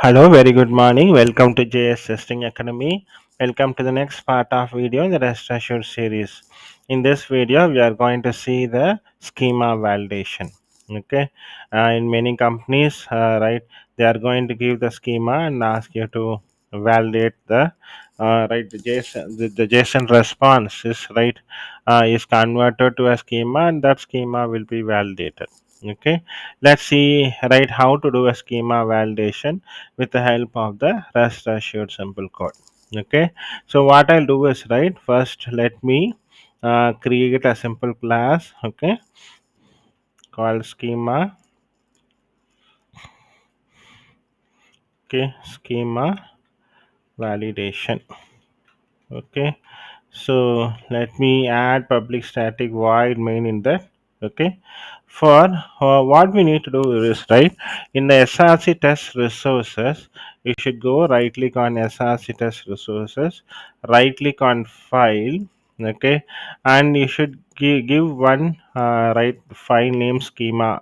Hello, very good morning. Welcome to JS Testing Academy. Welcome to the next part of video in the Rest Assured series. In this video, we are going to see the schema validation. Okay, in many companies, right, they are going to give the schema and ask you to validate the JSON. The JSON response is is converted to a schema, and that schema will be validated. Okay, let's see how to do a schema validation with the help of the rest assured simple code. Okay, so what I'll do is first let me create a simple class, okay, called schema. Okay, schema validation. Okay, so let me add public static void main in that. Okay, for what we need to do is in the src test resources, you should go right click on src test resources, right click on file. Okay, and you should give one file name schema,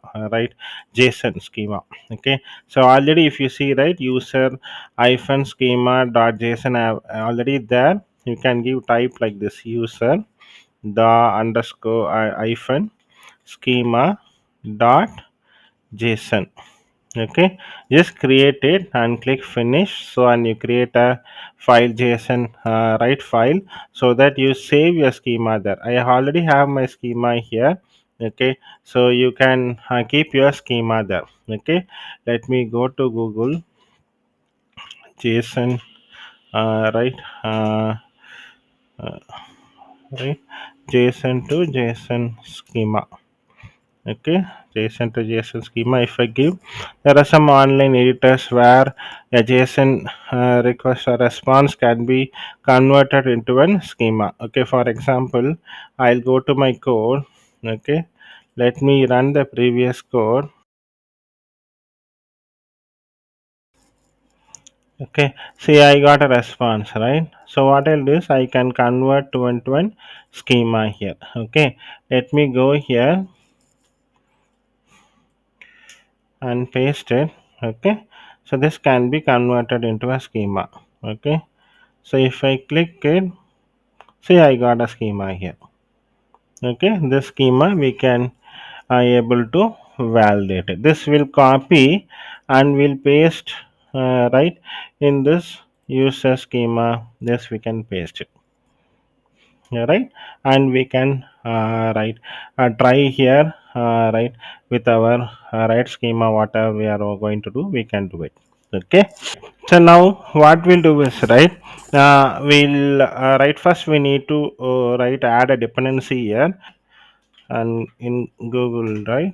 JSON schema. Okay, so already if you see user hyphen schema dot json already there. You can give type like this: user the underscore hyphen schema dot json. Okay, just create it and click finish. So and you create a file json file, so that you save your schema there. I already have my schema here. Okay, so you can keep your schema there. Okay, let me go to google json, right uh, right json to json schema. Okay, json to json schema. If I give, there are some online editors where a json request or response can be converted into an schema. Okay, for example, I'll go to my code. Okay, let me run the previous code. Okay, see, I got a response, right? So what I'll do is I can convert to one schema here. Okay, let me go here and paste it. Okay, so this can be converted into a schema. Okay, so if I click it, see, I got a schema here. Okay, this schema we can able to validate it. This will copy and will paste in this user schema. This we can paste it. Yeah, right, and we can try here with our schema. Whatever we are going to do, we can do it. Okay, so now what we'll do is we'll first we need to add a dependency here, and in google, right?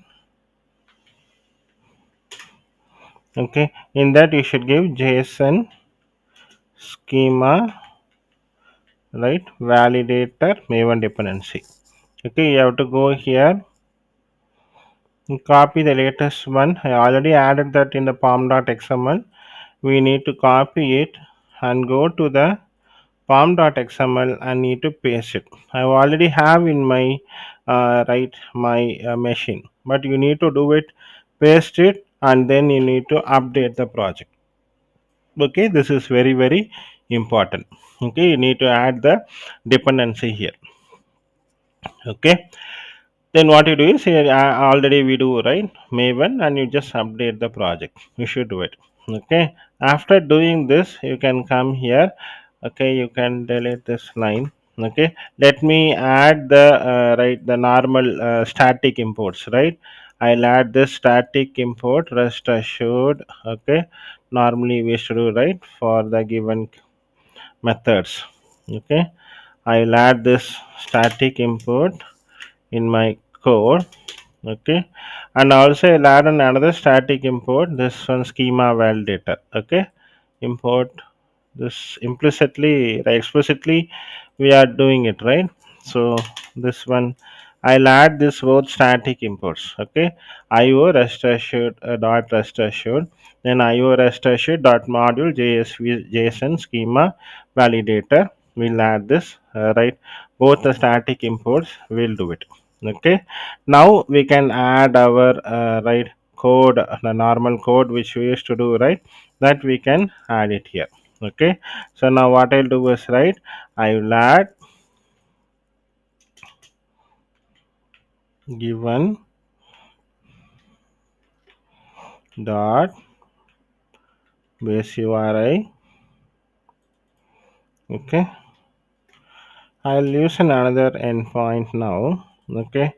Okay, in that you should give json schema validator maven dependency. Okay, you have to go here, copy the latest one. I already added that in the pom.xml. We need to copy it and go to the pom.xml and need to paste it. I already have in my my machine, but you need to do it, paste it, and then you need to update the project. Okay, this is very important. Okay, you need to add the dependency here. Okay, then what you do is here, already we do maven, and you just update the project. You should do it. Okay, after doing this, you can come here. Okay, you can delete this line. Okay, let me add the the normal static imports. I'll add this static import rest assured. Okay, normally we should do for the given methods. Okay, I'll add this static import in my code. Okay, and also I'll add another static import, this one schema validator. Okay, import this implicitly, explicitly we are doing it, right? So this one, I'll add this both static imports. Okay, io rest assured dot rest assured, then io rest assured dot module jsv json schema validator. We'll add this both the static imports. We'll do it. Okay, now we can add our code, the normal code which we used to do, that we can add it here. Okay, so now what I'll do is, right, I will add given dot base URI. Okay, I'll use another endpoint now. Okay,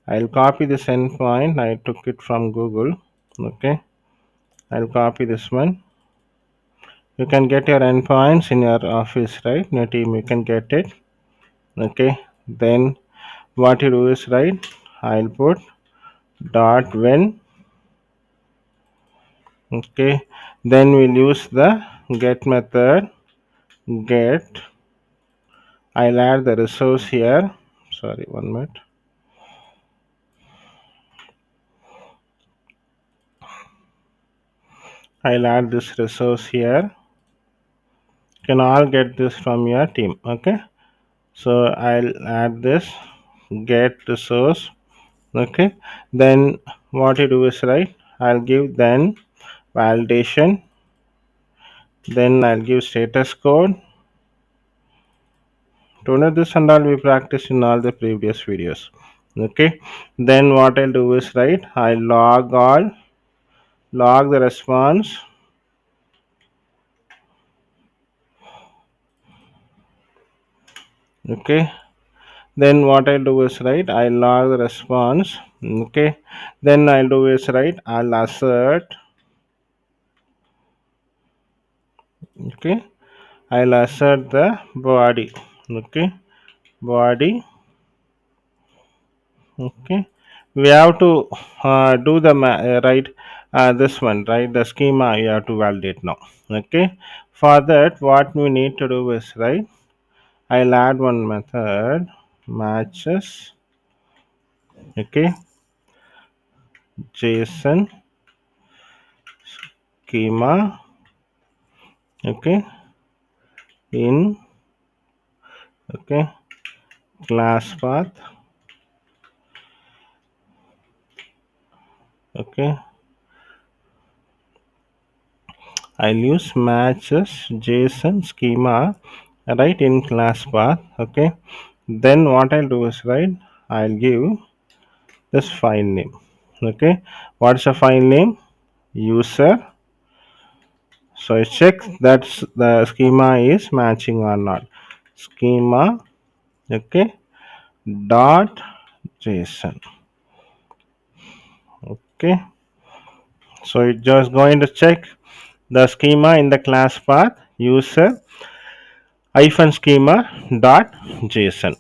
I'll copy this endpoint. I took it from Google. Okay, I'll copy this one. You can get your endpoints in your office, right? In your team, you can get it. Okay, then what you do is, right, I'll put dot when. Okay, then we'll use the get method. Get, I'll add the resource here. Sorry, 1 minute. I'll add this resource here. You can all get this from your team. Okay, so I'll add this get resource. Okay, then what you do is, right, I'll give then validation, then I'll give status code. To know this and all, we practiced in all the previous videos. Okay, then what I'll do is, right, I log the response. Okay, then what I'll do is, right, I log the response. Okay, then I'll do is, right, I'll assert. Okay, I'll assert the body. Okay, body. Okay, we have to do the right, this one, right, the schema you have to validate now. Okay, for that what we need to do is, right, I'll add one method matches. Okay, JSON schema. Okay, in, okay, class path. Okay, I'll use matches JSON schema, right, in class path. Okay, then what I'll do is, right, I'll give this file name. Okay, what's the file name? User. So I check that the schema is matching or not. Schema. Okay, dot JSON. Okay, so it's just going to check the schema in the class path user hyphen schema dot JSON.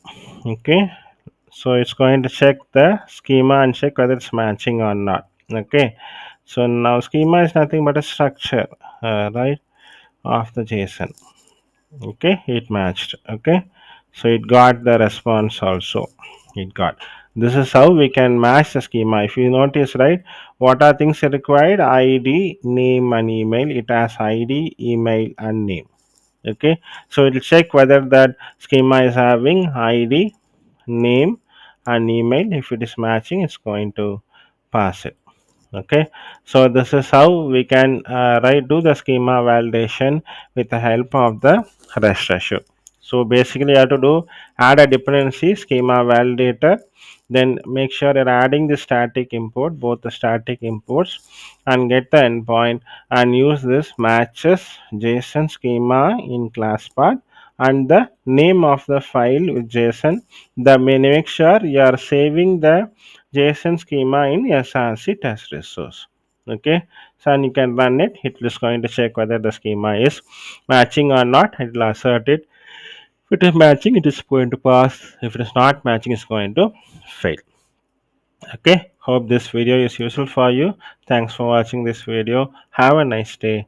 Okay, so it's going to check the schema and check whether it's matching or not. Okay, so now schema is nothing but a structure, right, of the JSON. Okay, it matched. Okay, so it got the response also. It got, this is how we can match the schema. If you notice, right, what are things required? ID, name and email. It has ID, email and name. Okay, so it will check whether that schema is having ID, name and email. If it is matching, it's going to pass it. Okay, so this is how we can write do the schema validation with the help of the rest assured. So basically you have to do add a dependency schema validator, then make sure you're adding the static import, both the static imports, and get the endpoint and use this matches JSON schema in class path and the name of the file with JSON. The make sure you are saving the JSON schema in SRC test resource. Okay, so and you can run it. It is going to check whether the schema is matching or not. It will assert it. If it is matching, it is going to pass. If it is not matching, it's going to fail. Okay, hope this video is useful for you. Thanks for watching this video. Have a nice day.